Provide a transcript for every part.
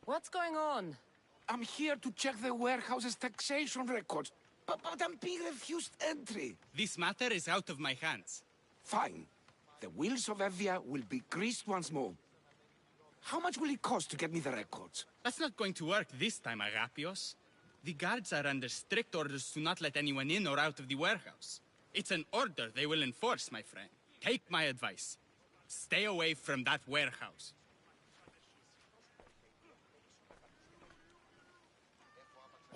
What's going on? I'm here to check the warehouse's taxation records, but I'm being refused entry. This matter is out of my hands. Fine. The wheels of Evia will be greased once more. How much will it cost to get me the records? That's not going to work this time, Agapios. The guards are under strict orders to not let anyone in or out of the warehouse. It's an order they will enforce, my friend. Take my advice. Stay away from that warehouse.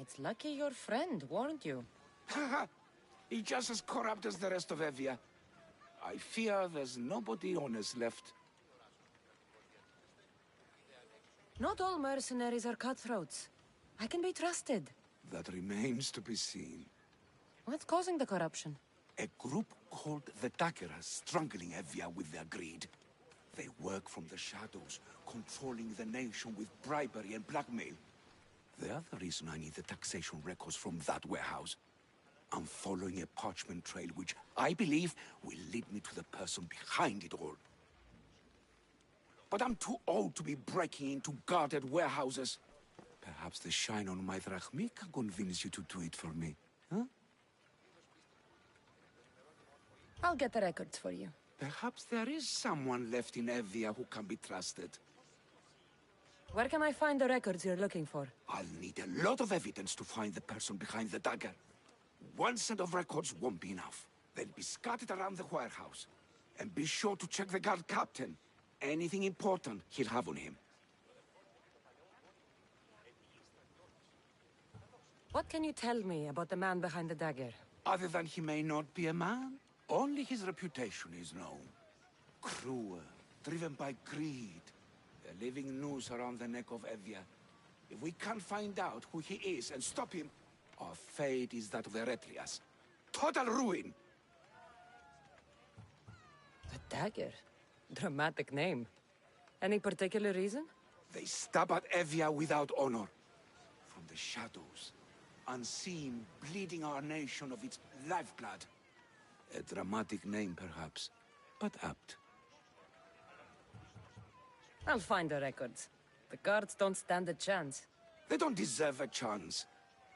It's lucky your friend warned you. Haha! He's just as corrupt as the rest of Evia. I fear there's nobody honest left. Not all mercenaries are cutthroats. I can be trusted. That remains to be seen. What's causing the corruption? A group called the Takie are strangling Evia with their greed. They work from the shadows, controlling the nation with bribery and blackmail. The other reason I need the taxation records from that warehouse. I'm following a parchment trail which I believe will lead me to the person behind it all. But I'm too old to be breaking into guarded warehouses. Perhaps the shine on my drachmi can convince you to do it for me, huh? I'll get the records for you. Perhaps there is someone left in Evia who can be trusted. Where can I find the records you're looking for? I'll need a lot of evidence to find the person behind the dagger. One set of records won't be enough. They'll be scattered around the warehouse. And be sure to check the guard captain. Anything important he'll have on him. What can you tell me about the man behind the dagger? Other than he may not be a man, only his reputation is known. Cruel, driven by greed. A living noose around the neck of Evia. If we can't find out who he is and stop him, our fate is that of the Eretrias. Total ruin! The dagger? Dramatic name. Any particular reason? They stab at Evia without honor. From the shadows. Unseen, bleeding our nation of its lifeblood. A dramatic name, perhaps, but apt. I'll find the records. The guards don't stand a chance. They don't deserve a chance.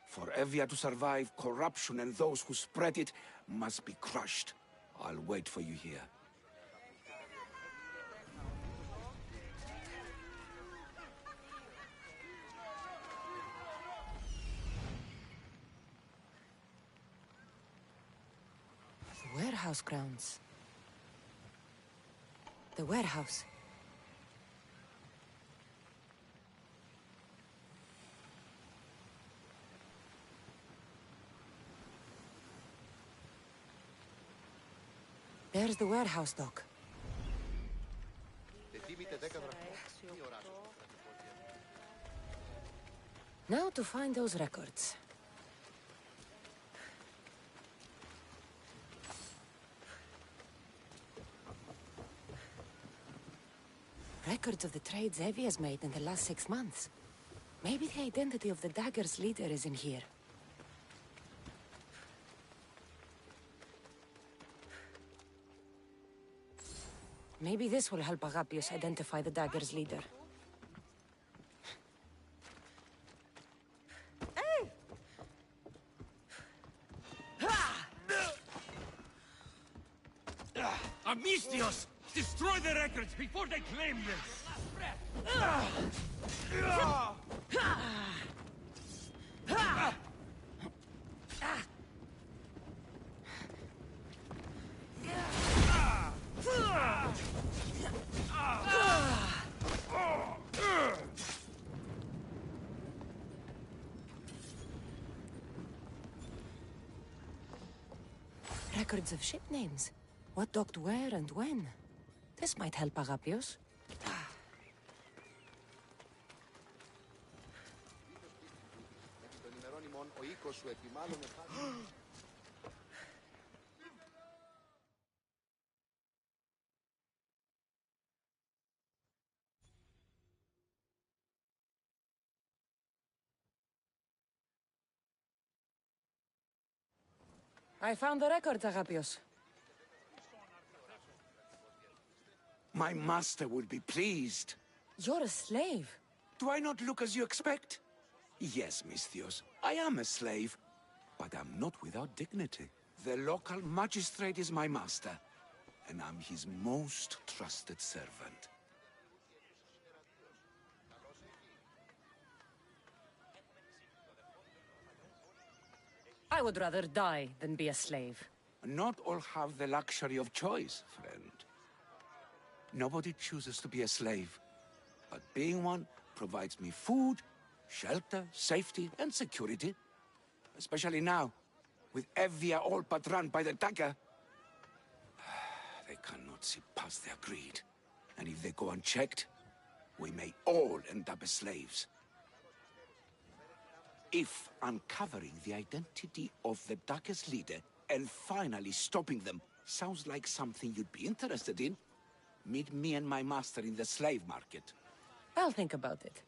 For Evia to survive, corruption and those who spread it must be crushed. I'll wait for you here. The warehouse grounds. The warehouse. There's the warehouse, Doc. Now to find those records. Records of the trades Evie has made in the last 6 months. Maybe the identity of the dagger's leader is in here. Maybe this will help Agapios identify the dagger's leader. Hey! Amistios! Destroy the records before they claim this! Records of ship names. What docked where and when. This might help Agapios. I found the records, Agapios. My master will be pleased. You're a slave. Do I not look as you expect? Yes, Misthios, I am a slave, but I'm not without dignity. The local magistrate is my master, and I'm his most trusted servant. I would rather die than be a slave. Not all have the luxury of choice, friend. Nobody chooses to be a slave, but being one provides me food, shelter, safety, and security. Especially now, with Evia all but run by the dagger. They cannot see past their greed. And if they go unchecked, we may all end up as slaves. If uncovering the identity of the dagger's leader and finally stopping them sounds like something you'd be interested in, meet me and my master in the slave market. I'll think about it.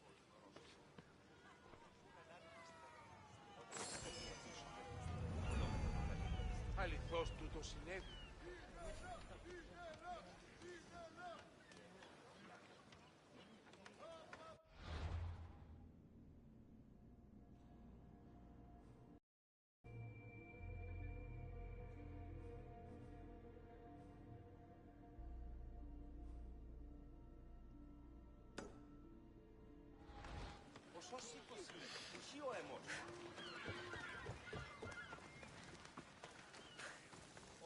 Αληθώς τούτο συνέβη. Ποσός σήκωσε, ποιο αιμός.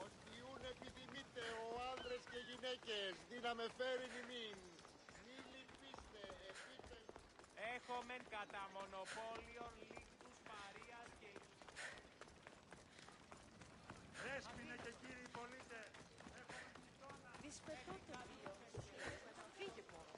Οτιούν επιθυμείτε ο άνδρες και γυναίκες, δύναμε φέρει νημήν. Μη λυπήστε, επίτε. Έχομεν κατά μονοπόλιον λίκτους Μαρίας και... Δέσποινε και κύριοι πολίτε. Δυσπετώ το βίο. Φύγε πόρο.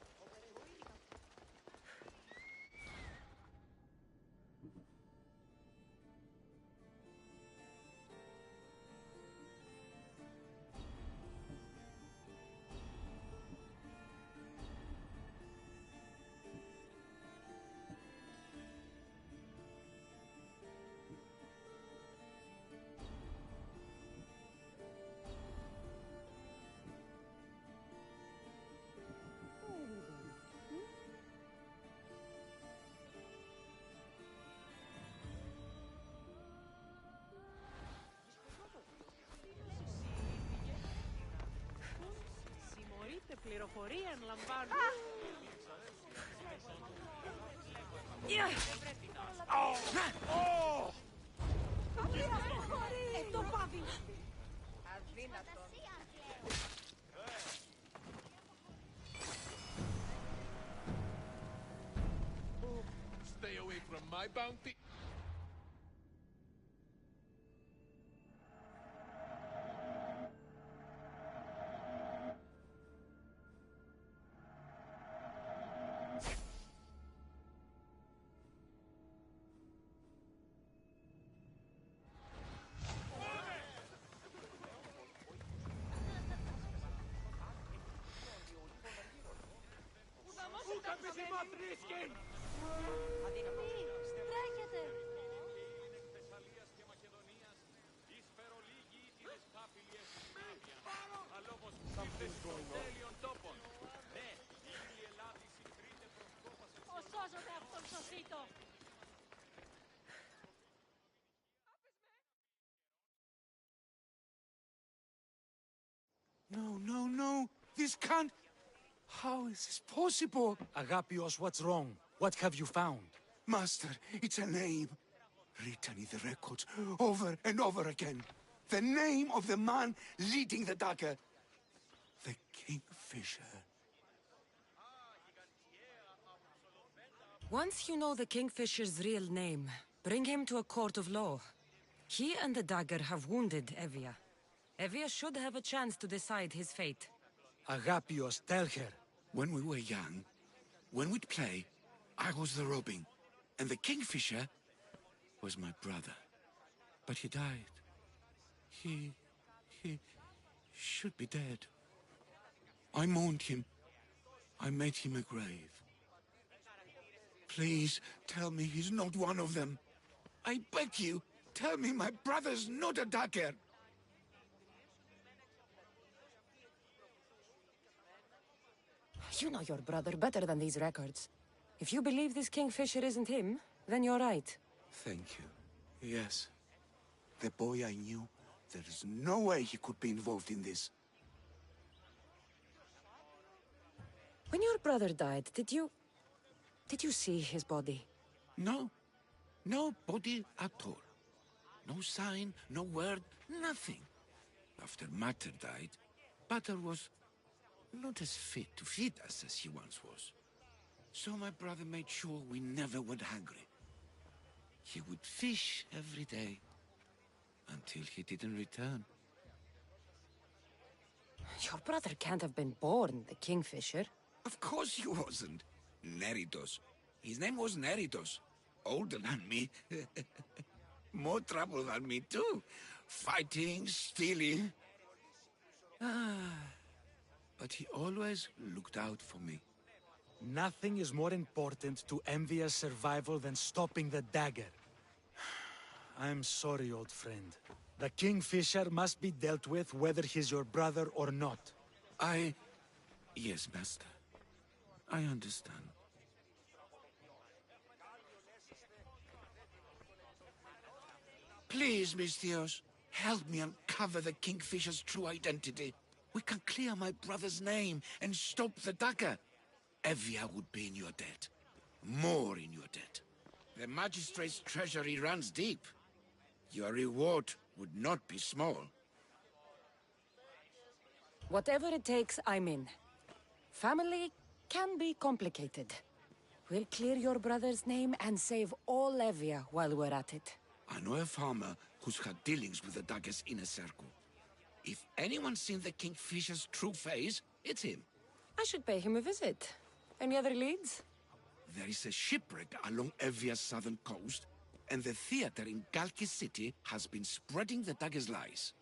Πληροφορία λαμβάνω. Το πάβει. Αδύνατο. Stay away from my bounty. Τρέχετε. Ο σώζονται αυτόν σωσίτο. No, no, no! This can't... How is this possible? Agapios, what's wrong? What have you found? Master, it's a name. Written in the records over and over again. The name of the man leading the dagger. The Kingfisher. Once you know the Kingfisher's real name, bring him to a court of law. He and the dagger have wounded Evia. Evia should have a chance to decide his fate. Agapios, tell her. When we were young, when we'd play, I was the robin, and the Kingfisher was my brother. But he died. He should be dead. I mourned him. I made him a grave. Please, tell me he's not one of them. I beg you, tell me my brother's not a dagger. You know your brother better than these records. If you believe this kingfisher isn't him, then you're right. Thank you. Yes. The boy I knew, there is no way he could be involved in this. When your brother died, did you see his body? No. No body at all. No sign, no word, nothing. After Mater died, Butter was not as fit to feed us as he once was. So my brother made sure we never went hungry. He would fish every day, until he didn't return. Your brother can't have been born the kingfisher. Of course he wasn't. Neritos. His name was Neritos. Older than me. More trouble than me, too. Fighting, stealing. But he always looked out for me. Nothing is more important to Envia's survival than stopping the dagger. I'm sorry, old friend. The kingfisher must be dealt with whether he's your brother or not. Yes, master. I understand. Please, Misthios, help me uncover the kingfisher's true identity. We can clear my brother's name and stop the dagger. Evia would be in your debt. More in your debt. The magistrate's treasury runs deep. Your reward would not be small. Whatever it takes, I'm in. Family can be complicated. We'll clear your brother's name and save all Evia while we're at it. I know a farmer who's had dealings with the dagger's inner circle. If anyone's seen the kingfisher's true face, it's him. I should pay him a visit. Any other leads? There is a shipwreck along Evia's southern coast, and the theater in Galki City has been spreading the dagger's lies.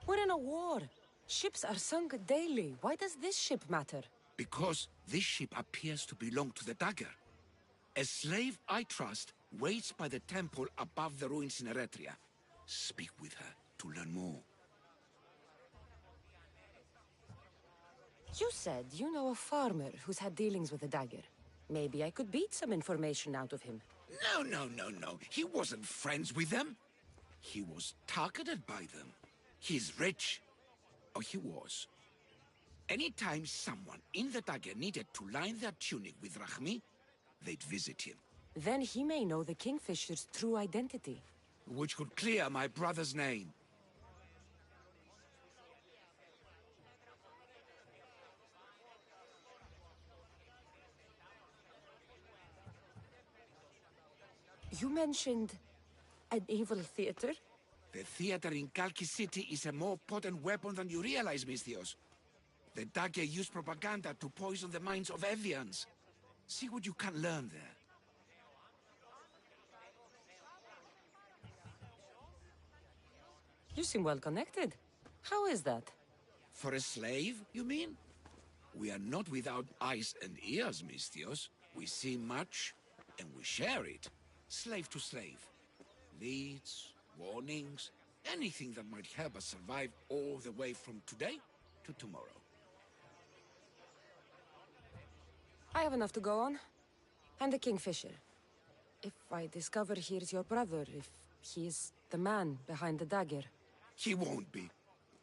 We're in a war. Ships are sunk daily. Why does this ship matter? Because this ship appears to belong to the dagger. A slave I trust waits by the temple above the ruins in Eretria. Speak with her to learn more. You said you know a farmer who's had dealings with the dagger. Maybe I could beat some information out of him. No. He wasn't friends with them. He was targeted by them. He's rich. Or he was. Anytime someone in the dagger needed to line their tunic with Rahmi, they'd visit him. Then he may know the kingfisher's true identity. Which could clear my brother's name. You mentioned an evil theater? The theater in Kalki City is a more potent weapon than you realize, Misthios. The dagger used propaganda to poison the minds of Evians. See what you can learn there. You seem well connected. How is that? For a slave, you mean? We are not without eyes and ears, Misthios. We see much, and we share it. Slave to slave. Leads, warnings, anything that might help us survive all the way from today to tomorrow. I have enough to go on. And the kingfisher. If I discover he's your brother, if he's the man behind the dagger. He won't be.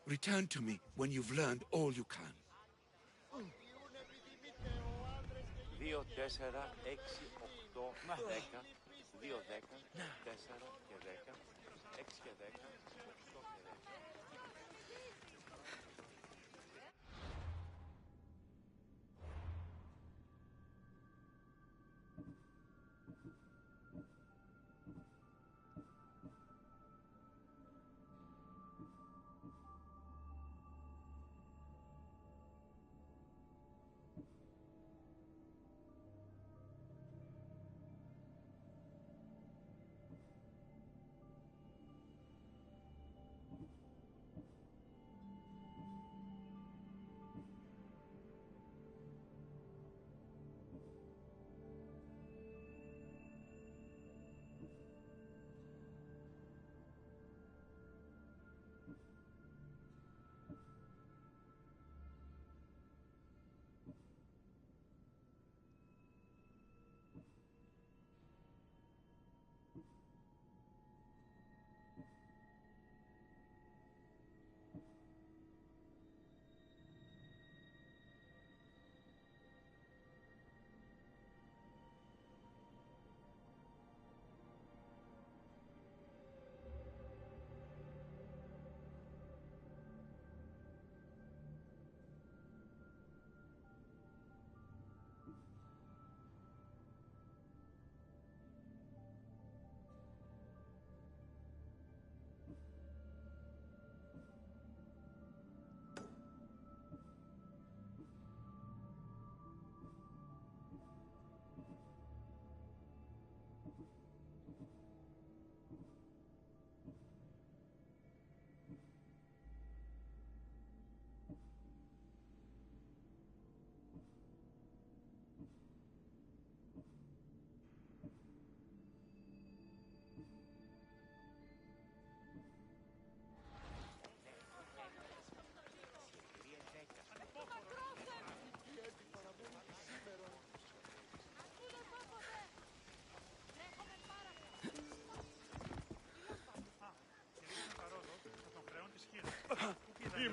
Return to me when you've learned all you can. 2, 4, 6, 8, 10, 2, 10, 4 και 10, 6 και 10, 8 και 10.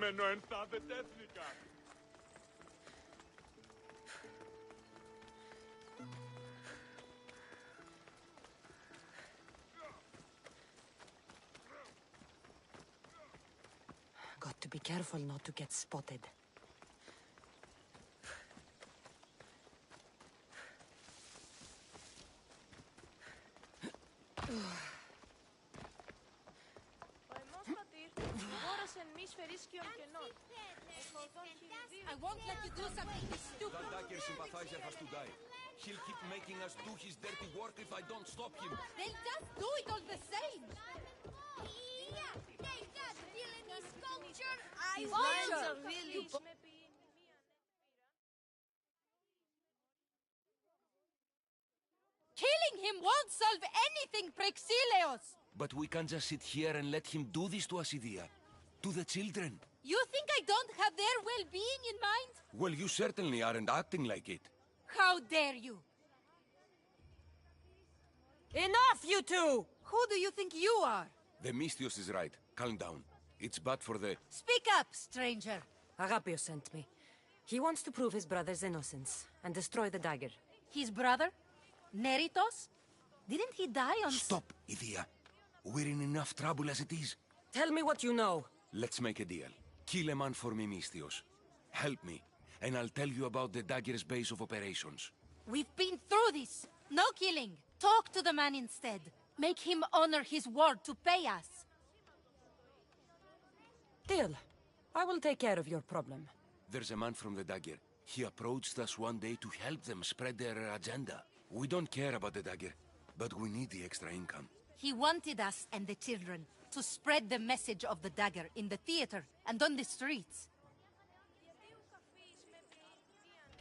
καημένο ενθά δεν τέθνικα. Got to be careful not to get spotted. I won't let you do something stupid. That dagger sympathizer has to die. He'll keep making us do his dirty work if I don't stop him. They'll just do it all the same. His lines are really... Killing him won't solve anything, Prexileos! But we can't just sit here and let him do this to us, Idia. To the children. You think I don't have their well-being in mind? Well, you certainly aren't acting like it. How dare you? Enough, you two! Who do you think you are? The Mystios is right. Calm down. It's bad for the... Speak up, stranger. Agapios sent me. He wants to prove his brother's innocence and destroy the dagger. His brother? Neritos? Didn't he die on... Stop, Idia. We're in enough trouble as it is. Tell me what you know. Let's make a deal. Kill a man for me, Mystios. Help me, and I'll tell you about the dagger's base of operations. We've been through this. No killing. Talk to the man instead. Make him honor his word to pay us. Deal. I will take care of your problem. There's a man from the dagger. He approached us one day to help them spread their agenda. We don't care about the dagger, but we need the extra income. He wanted us and the children to spread the message of the dagger in the theater and on the streets.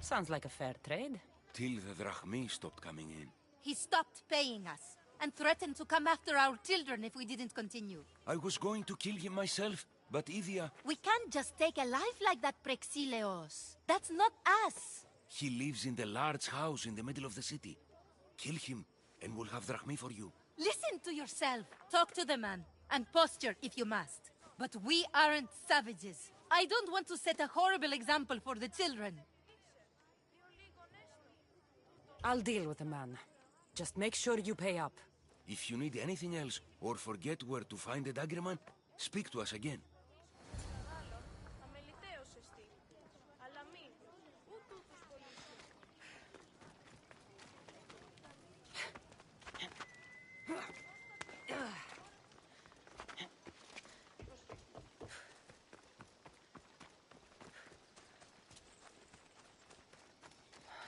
Sounds like a fair trade. Till the drachmi stopped coming in. He stopped paying us and threatened to come after our children if we didn't continue. I was going to kill him myself, but Idia... We can't just take a life like that, Prexileos. That's not us. He lives in the large house in the middle of the city. Kill him, and we'll have drachmi for you. Listen to yourself. Talk to the man, and posture if you must. But we aren't savages. I don't want to set a horrible example for the children. I'll deal with the man. Just make sure you pay up. If you need anything else, or forget where to find the dagger man, speak to us again.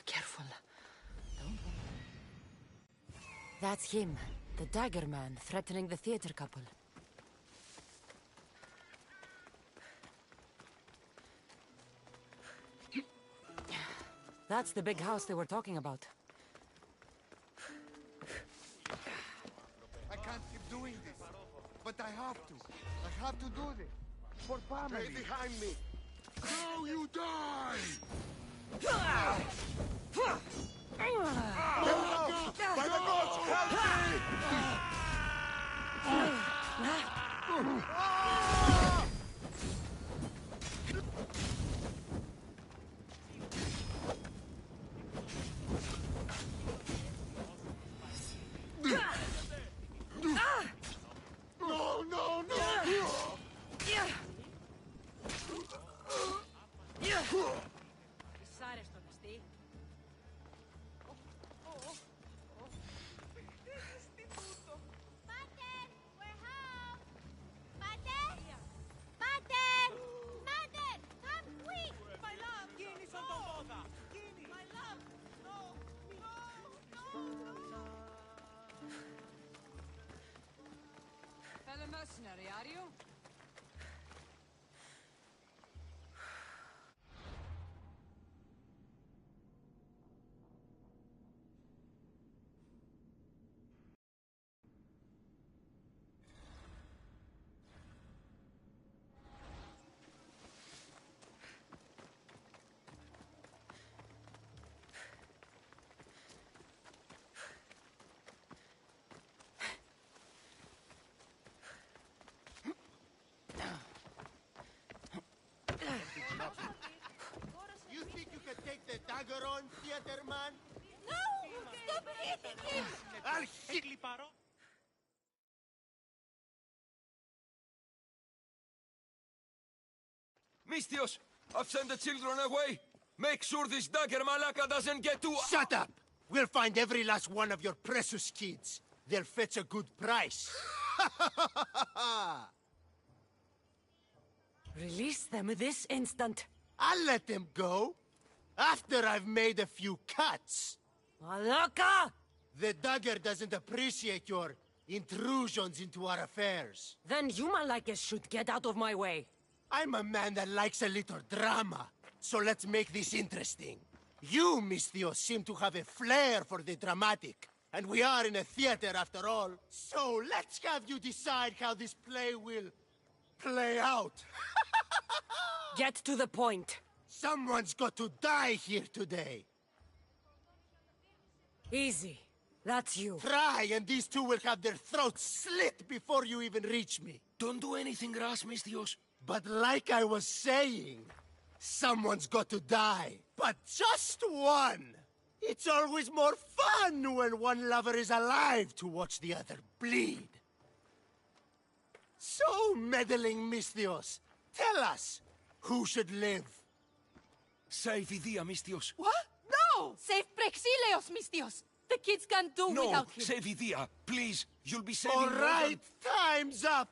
Careful. Don't... That's him, the dagger man, threatening the theater couple. That's the big house they were talking about. I can't keep doing this, but I have to. I have to do this. For family. Stay behind me. Now you die! By the gods, help me! No, no, no! Mercenary, are you? take the dagger on, theater man? No! Stop hitting him! I'll hit... Mistios, I've sent the children away. Make sure this dagger malaka doesn't get to... Shut up! We'll find every last one of your precious kids. They'll fetch a good price. Release them this instant. I'll let them go. After I've made a few cuts. Malaka! The dagger doesn't appreciate your intrusions into our affairs. Then you Malakas should get out of my way. I'm a man that likes a little drama, so let's make this interesting. You, Misthios, seem to have a flair for the dramatic, and we are in a theater after all. So let's have you decide how this play will play out. Get to the point. Someone's got to die here today. Easy. That's you. Try, and these two will have their throats slit before you even reach me. Don't do anything rash, Mistios. But like I was saying, someone's got to die. But just one! It's always more fun when one lover is alive to watch the other bleed. So, meddling Misthios, tell us, who should live? Save Idia, Mistios. What? No! Save Prexileos, Misthios! The kids can't do No, without him. save Idia. Please, you'll be saving... All more right, time's up!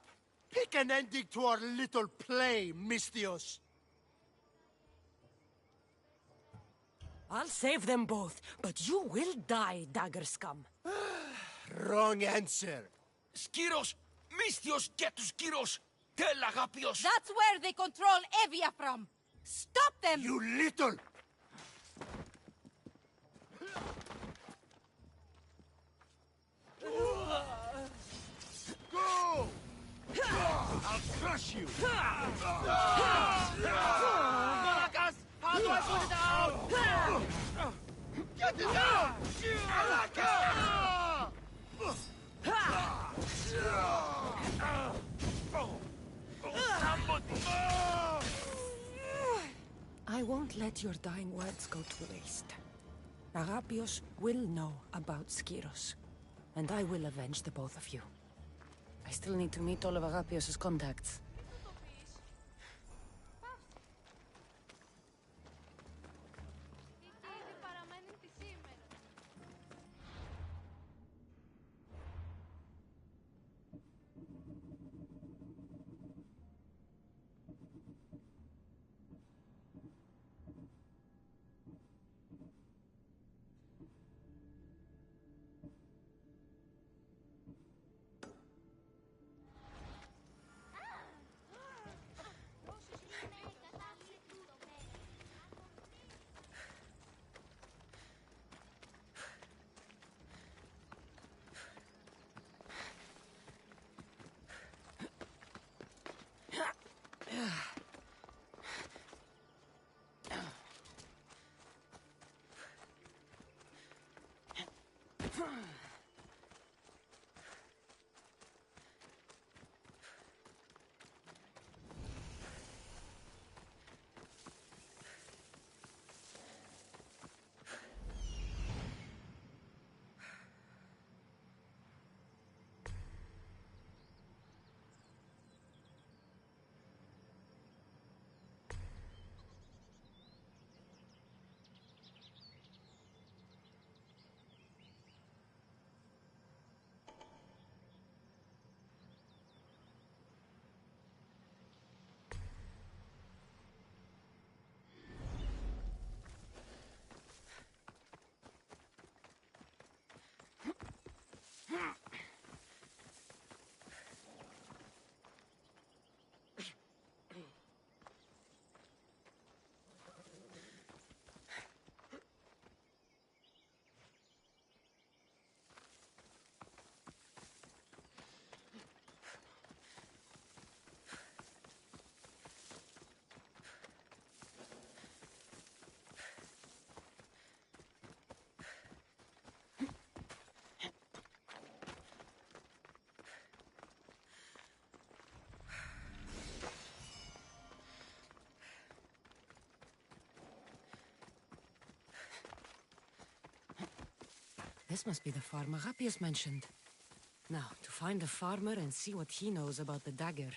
Pick an ending to our little play, Misthios. I'll save them both, but you will die, dagger scum. Wrong answer. Skiros! Mistios, get to Skiros! Tell Agapios! That's where they control Evia from. Stop them! You little... Go! I'll crush you! Maracas! How do I put it out? Get it down! I won't let your dying words go to waste. Agapios will know about Skiros, and I will avenge the both of you. I still need to meet all of Agapios' contacts. This must be the farmer Rapius mentioned. Now, to find the farmer and see what he knows about the dagger.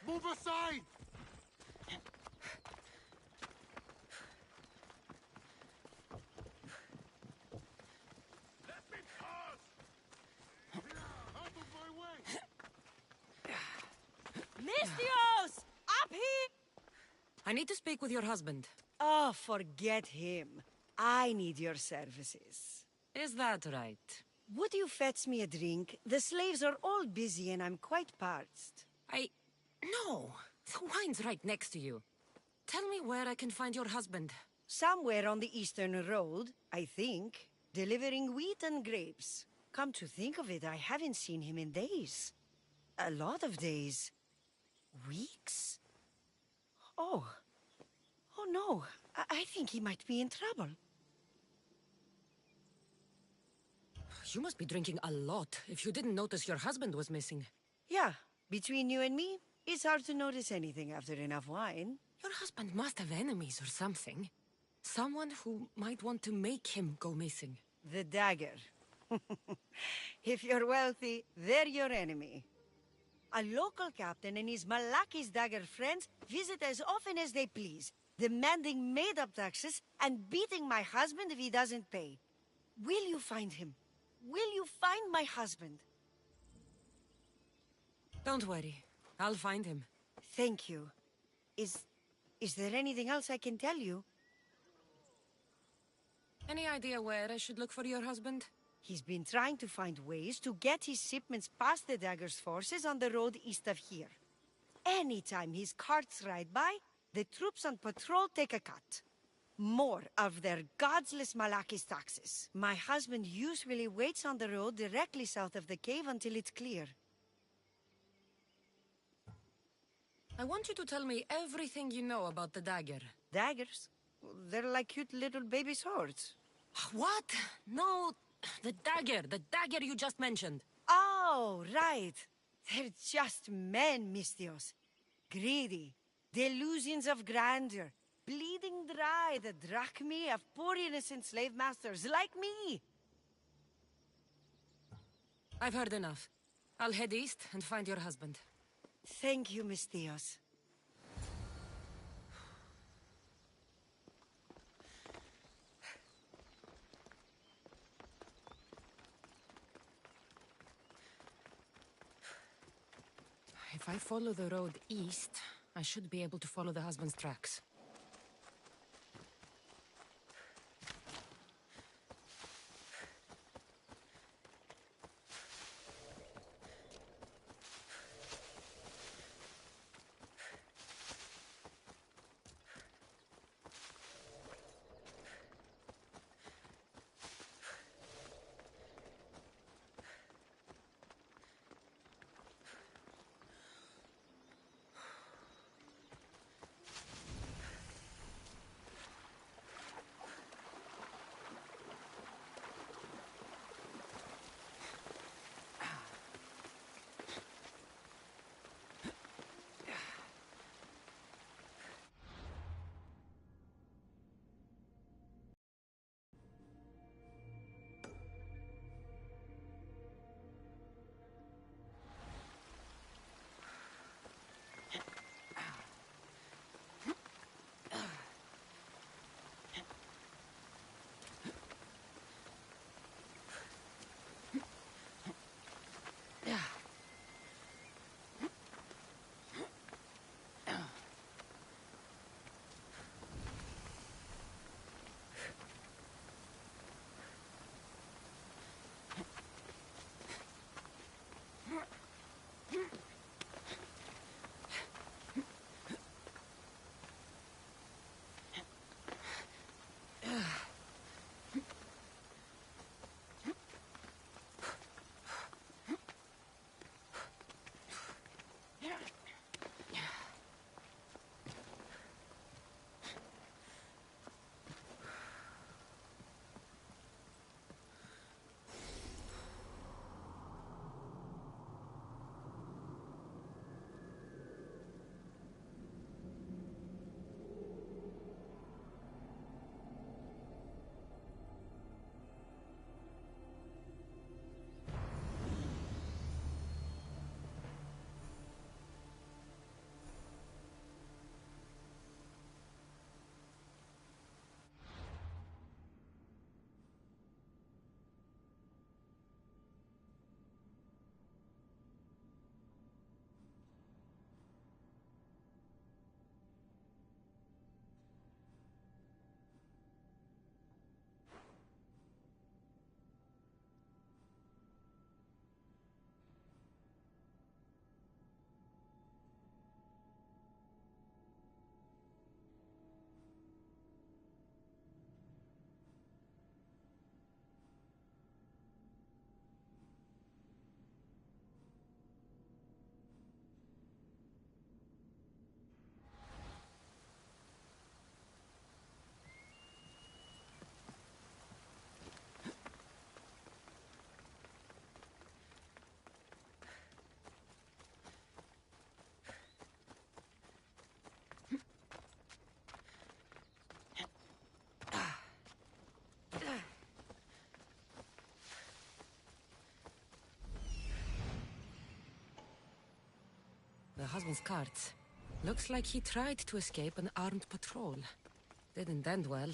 Move aside! Let me pass! Out of my way! Mistios! Up here! I need to speak with your husband. Oh, forget him. I need your services. Is that right? Would you fetch me a drink? The slaves are all busy and I'm quite parched. No. The wine's right next to you. Tell me where I can find your husband. Somewhere on the Eastern Road, I think, delivering wheat and grapes. Come to think of it, I haven't seen him in days. A lot of days. Weeks? Oh no. I think he might be in trouble. You must be drinking a lot if you didn't notice your husband was missing. Yeah, between you and me, it's hard to notice anything after enough wine. Your husband must have enemies or something. Someone who might want to make him go missing. The dagger. If you're wealthy, they're your enemy. A local captain and his Malaki's dagger friends visit as often as they please, demanding made-up taxes and beating my husband if he doesn't pay. Will you find him? Will you find my husband? Don't worry. I'll find him. Thank you. Is there anything else I can tell you? Any idea where I should look for your husband? He's been trying to find ways to get his shipments past the dagger's forces on the road east of here. Anytime his carts ride by, the troops on patrol take a cut. More of their godless Malaki's taxes. My husband usually waits on the road directly south of the cave until it's clear. I want you to tell me everything you know about the dagger. Daggers? They're like cute little baby swords. What? No, the dagger you just mentioned. Oh, right. They're just men, Mistios. Greedy. Delusions of grandeur. Bleeding dry the drachmae of poor innocent slave masters like me. I've heard enough. I'll head east and find your husband. Thank you, Mistios. If I follow the road east, I should be able to follow the husband's tracks. husband's carts. Looks like he tried to escape an armed patrol. Didn't end well.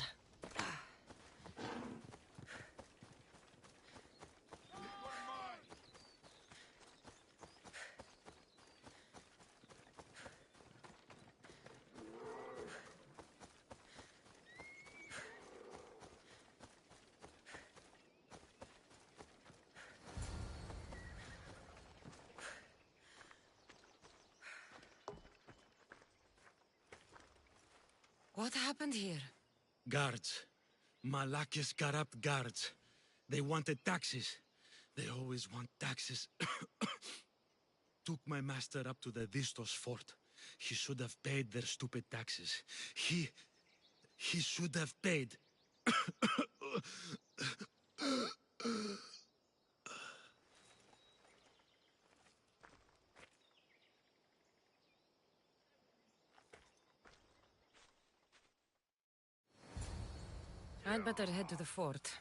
What happened here? Guards. Malakia's corrupt guards. They wanted taxes. They always want taxes. Took my master up to the Distos fort. He should have paid their stupid taxes. He should have paid. I'd better head to the fort.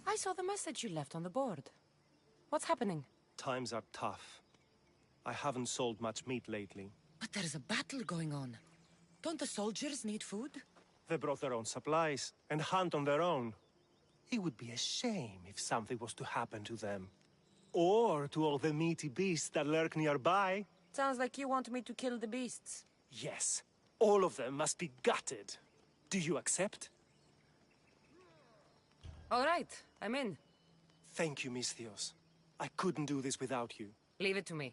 I saw the message you left on the board. What's happening? Times are tough. I haven't sold much meat lately. But there's a battle going on. Don't the soldiers need food? They brought their own supplies and hunt on their own. It would be a shame if something was to happen to them. Or to all the meaty beasts that lurk nearby. Sounds like you want me to kill the beasts. Yes, all of them must be gutted. Do you accept? All right, I'm in. Thank you, Misthios. I couldn't do this without you. Leave it to me.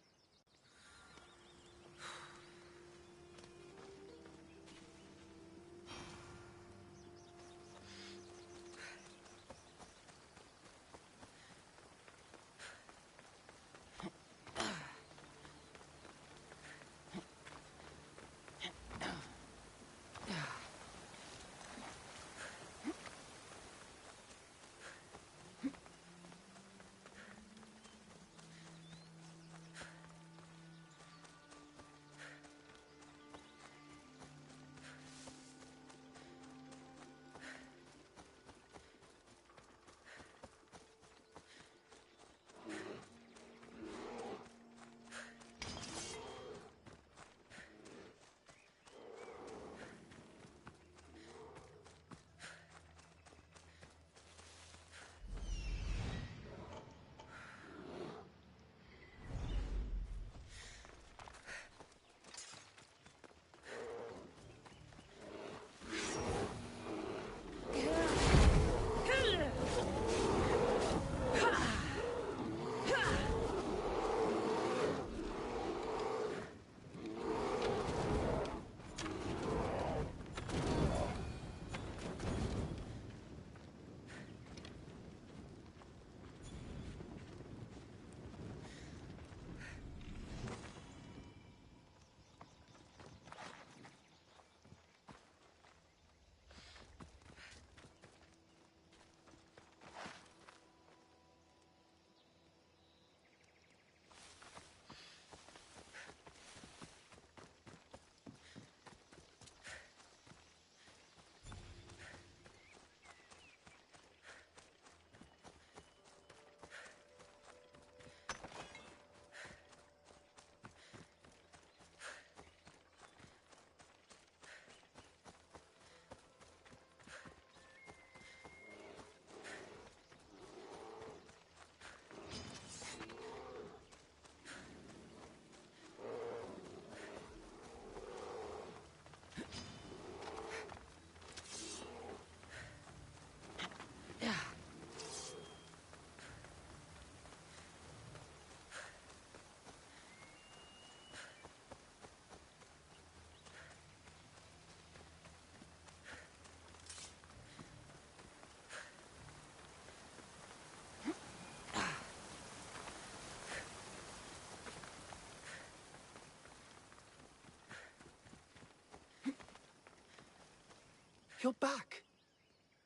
You're back.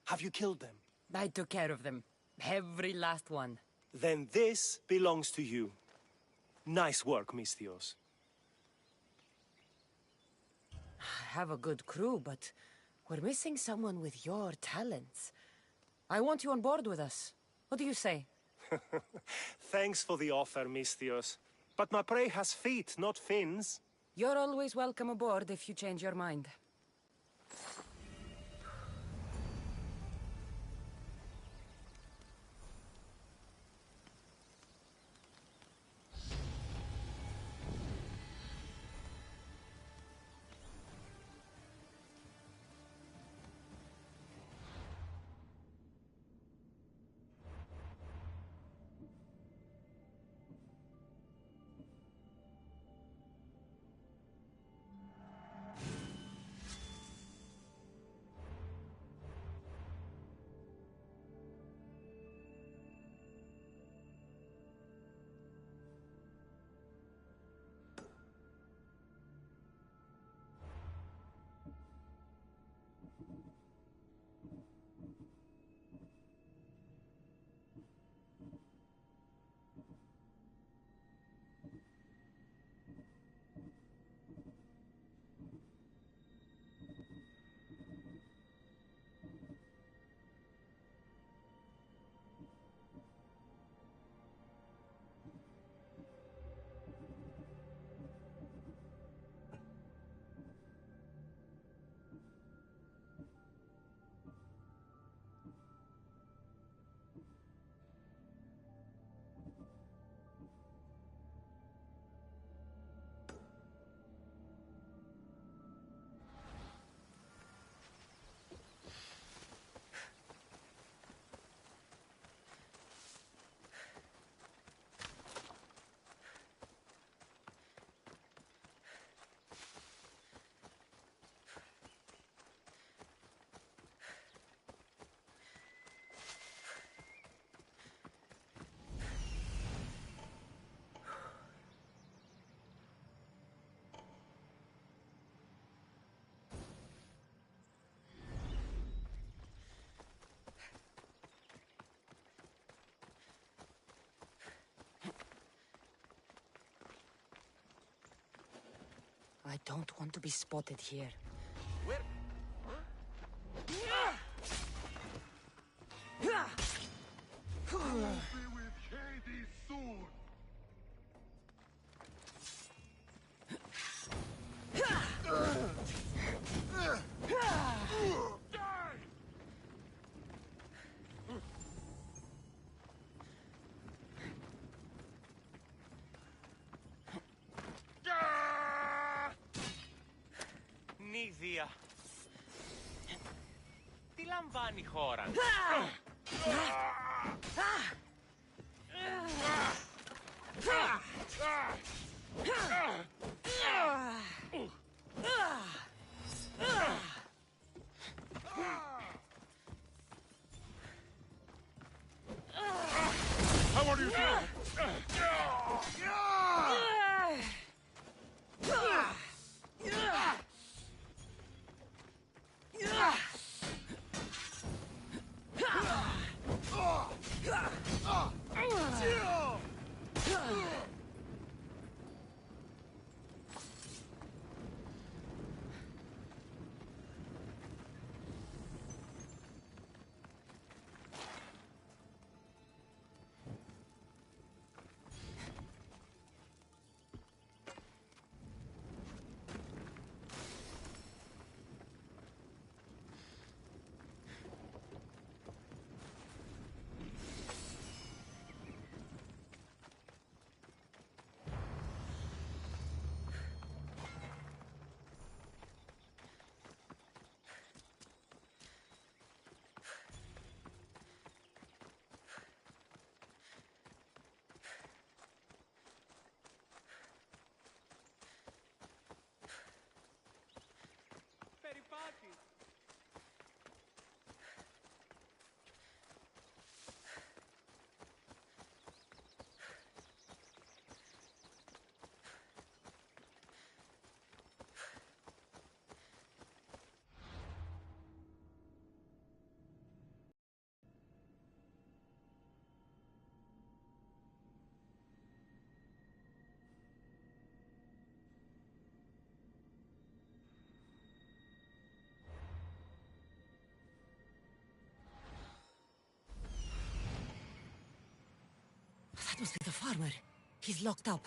Have you killed them? I took care of them. Every last one. Then this belongs to you. Nice work, Misthios. I have a good crew, but we're missing someone with your talents. I want you on board with us. What do you say? Thanks for the offer, Misthios. But my prey has feet, not fins. You're always welcome aboard if you change your mind. I don't want to be spotted here. Where? You'll be with Hades soon. Νίδια. Τι λαμβάνει η χώρα? How are you doing? armor. He's locked up.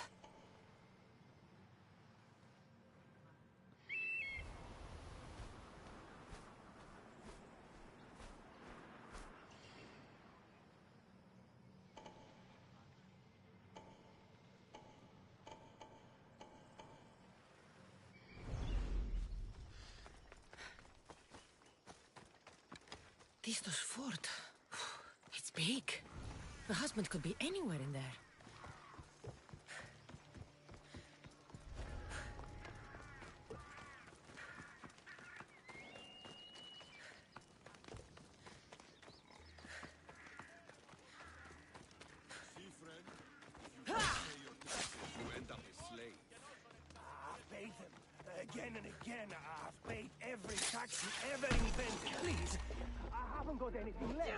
This fort. It's big. The husband could be anywhere in there. See, friend, if you don't pay your taxes, you end up a slave. I've paid them. Again and again, I've paid every tax you ever invented. Please, I haven't got anything left.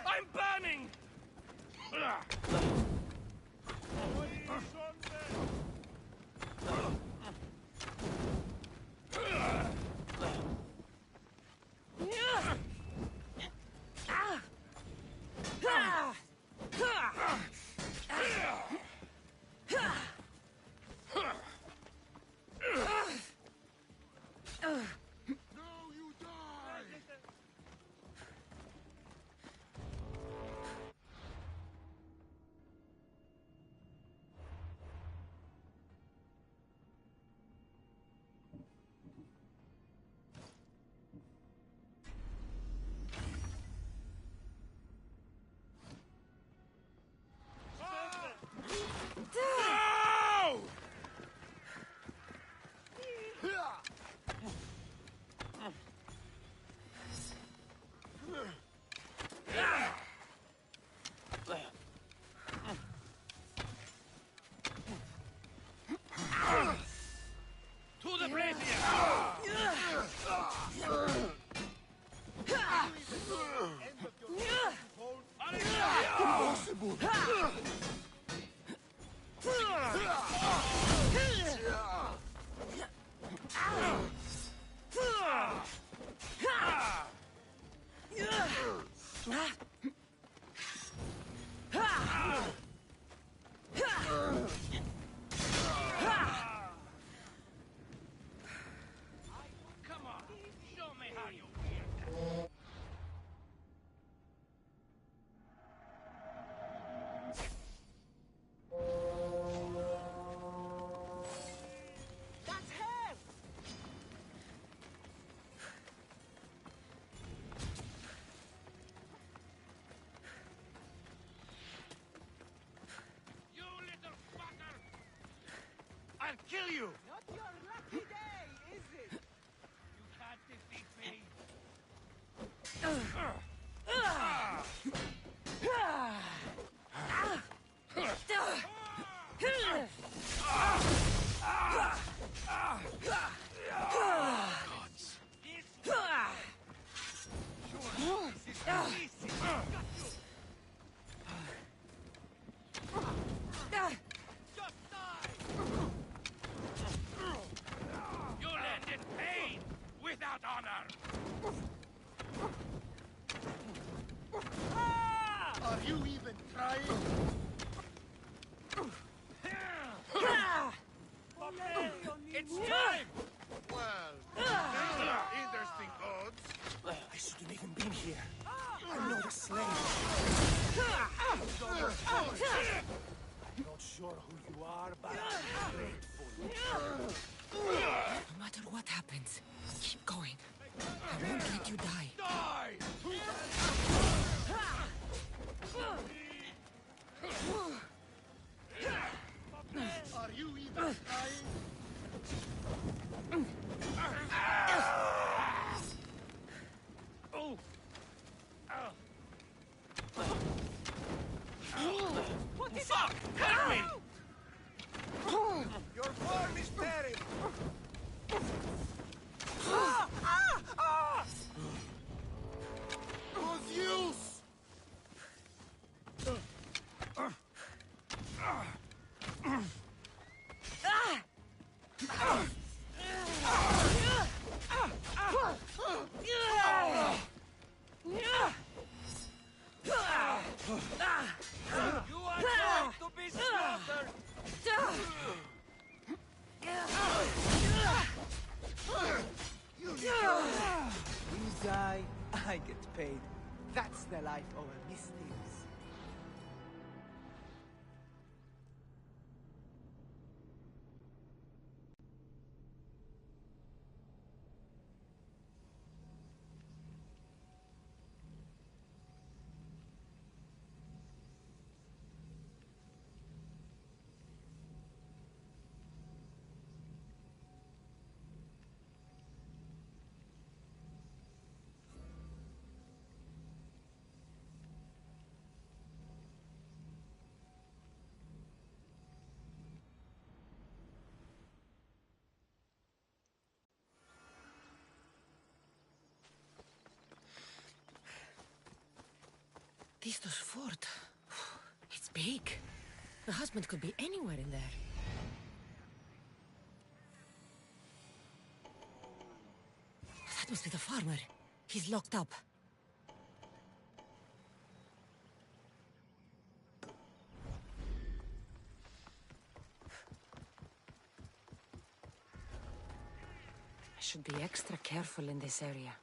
I'm burning! I'll kill you! Not your lucky day, is it? You can't defeat me. Are you even trying? It's time! Well, these are interesting odds. I shouldn't even been here. I'm not a slave. Not sure who you are, but I'm grateful. No matter what happens, keep going. I won't let you die. Die! Are you even trying? What is Fuck! Help me! You are going to be slaughtered! You die, I get paid. That's the life of a Mystics. Tistos fort. It's big. The husband could be anywhere in there. That must be the farmer. He's locked up. I should be extra careful in this area.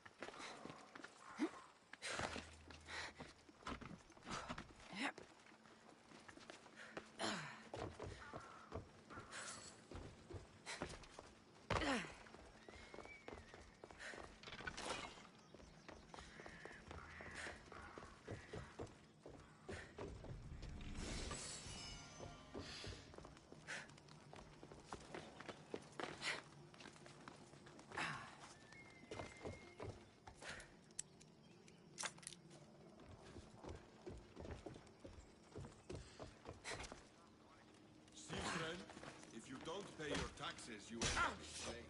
Pay your taxes, you end up a slave.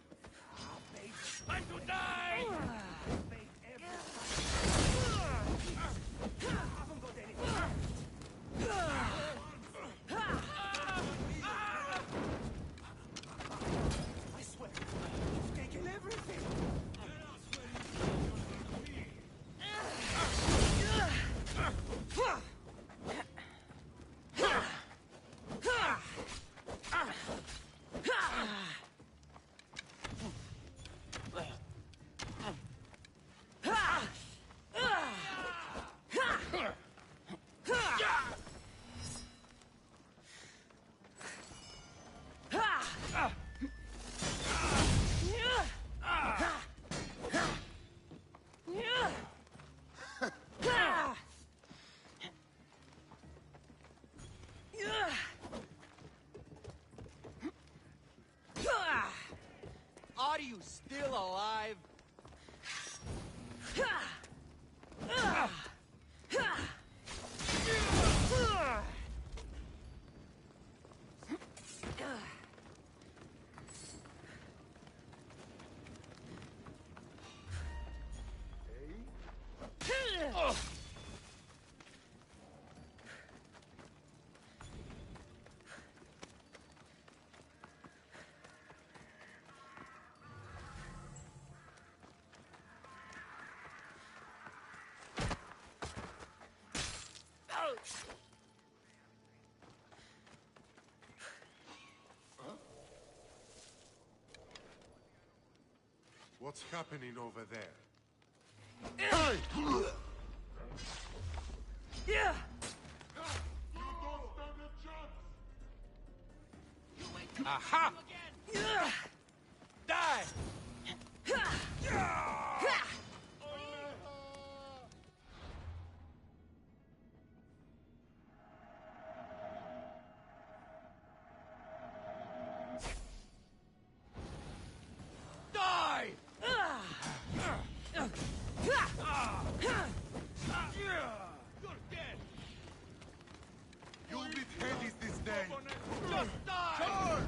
Time to die! I swear, you've taken everything! Are you still alive? What's happening over there? Yeah! You don't stand a chance! Aha! Die! You'll meet Hades this day! Just die!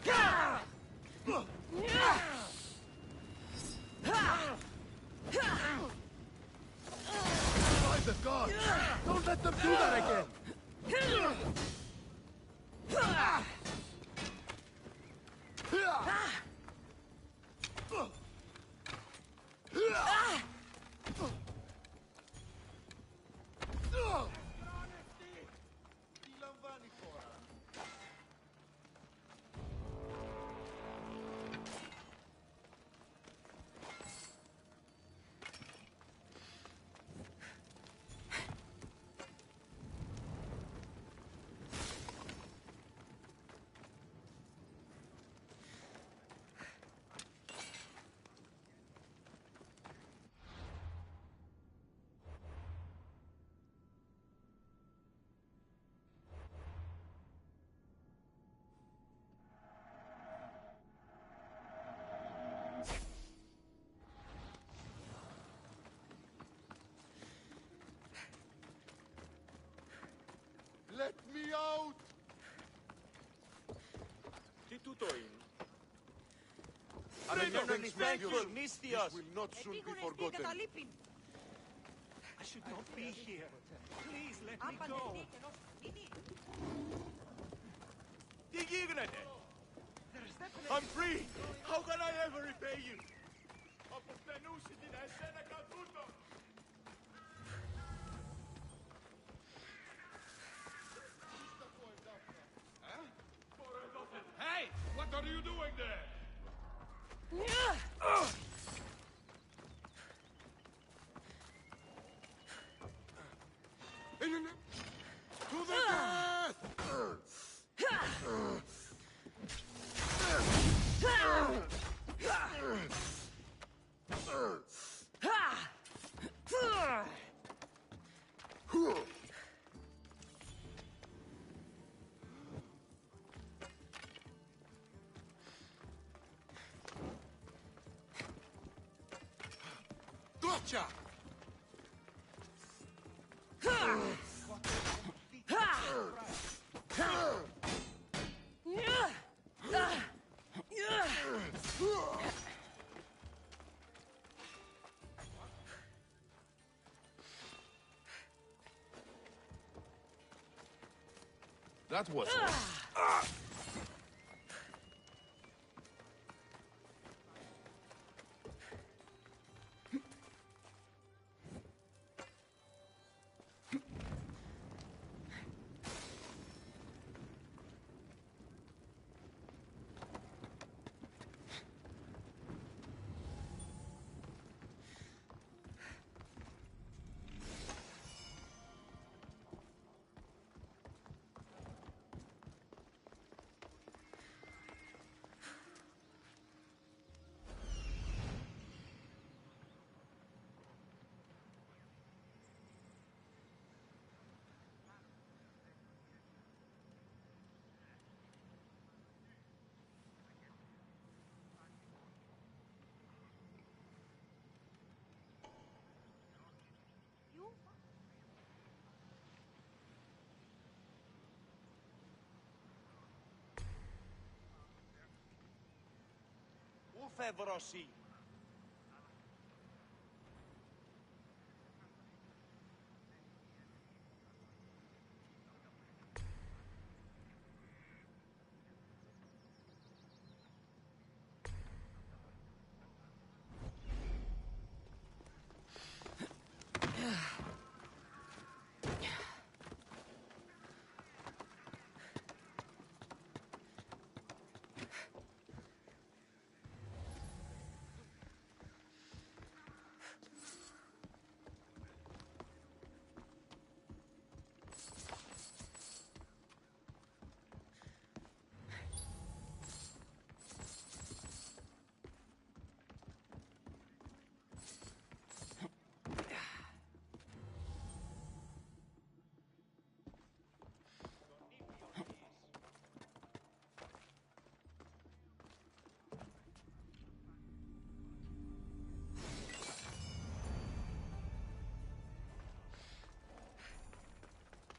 By the gods! Don't let them do that again! Let me out! Τι τούτο είναι? Friend be thankful, Misthios. This will not soon be forgotten. I should not be here. Please let me go. Τι γίνεται? I'm free! How can I ever repay you? Αποστενούσε την εσένα καθούτο! Hey! What are you doing there? To the death! Gotcha! That was Πού φεύγω εσύ?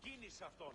Κίνησε αυτόν.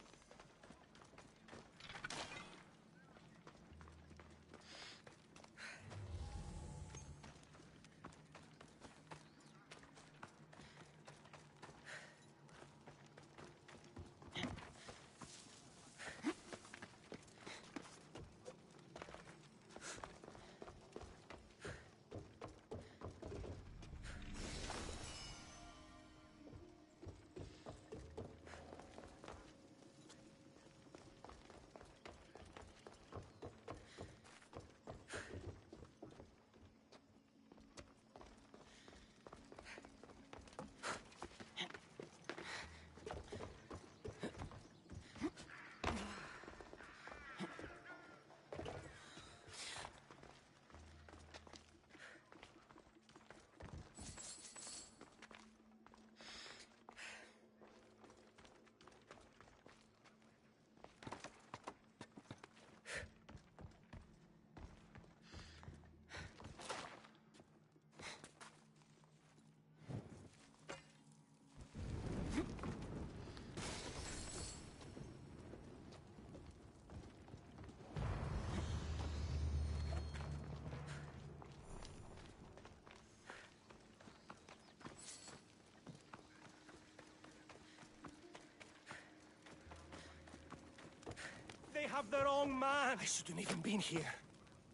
have the wrong man! I shouldn't even been here.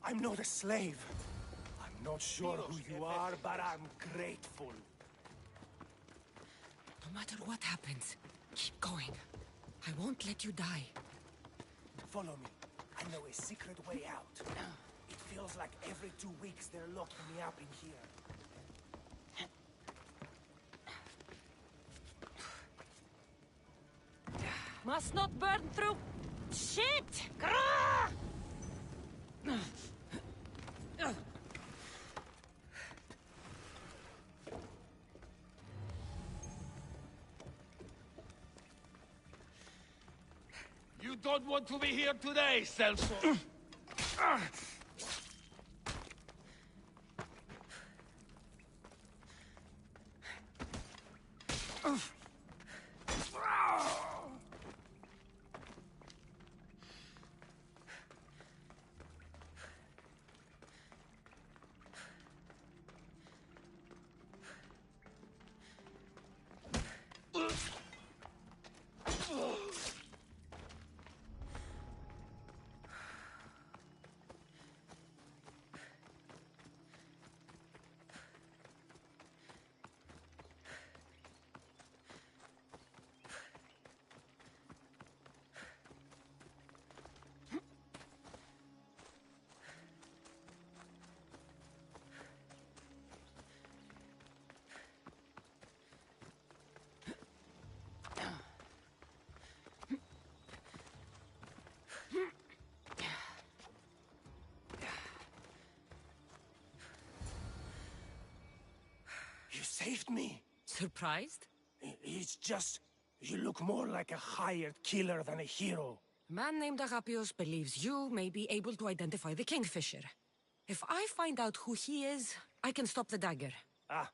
I'm not a slave. I'm not sure who you are, but I'm grateful. No matter what happens, keep going. I won't let you die. Follow me. I know a secret way out. It feels like every 2 weeks they're locking me up in here. Must not burn through... Shit! Grah! You don't want to be here today, Celso. You saved me. Surprised? It's just... you look more like a hired killer than a hero. A man named Agapios believes you may be able to identify the Kingfisher. If I find out who he is, I can stop the dagger. Ah,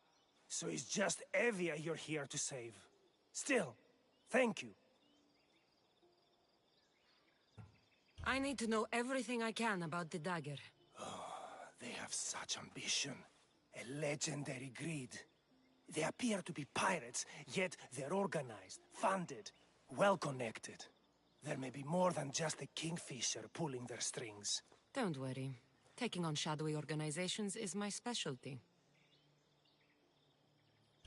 so it's just Evia you're here to save. Still, thank you. I need to know everything I can about the dagger. Oh, they have such ambition. A legendary greed. They appear to be pirates, yet they're organized, funded, well-connected. There may be more than just a Kingfisher pulling their strings. Don't worry. Taking on shadowy organizations is my specialty.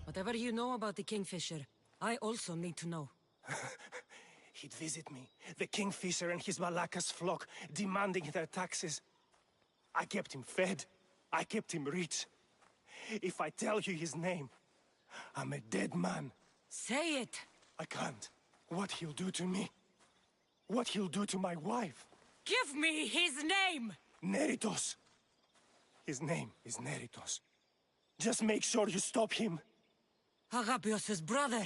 Whatever you know about the Kingfisher, I also need to know. He'd visit me, the Kingfisher and his Malakas flock, demanding their taxes. I kept him fed. I kept him rich. If I tell you his name, I'm a dead man. Say it! I can't. What he'll do to me. What he'll do to my wife. Give me his name! Neritos. His name is Neritos. Just make sure you stop him. Agapios' brother.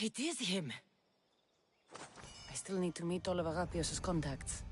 It is him. I still need to meet all of Agapios' contacts.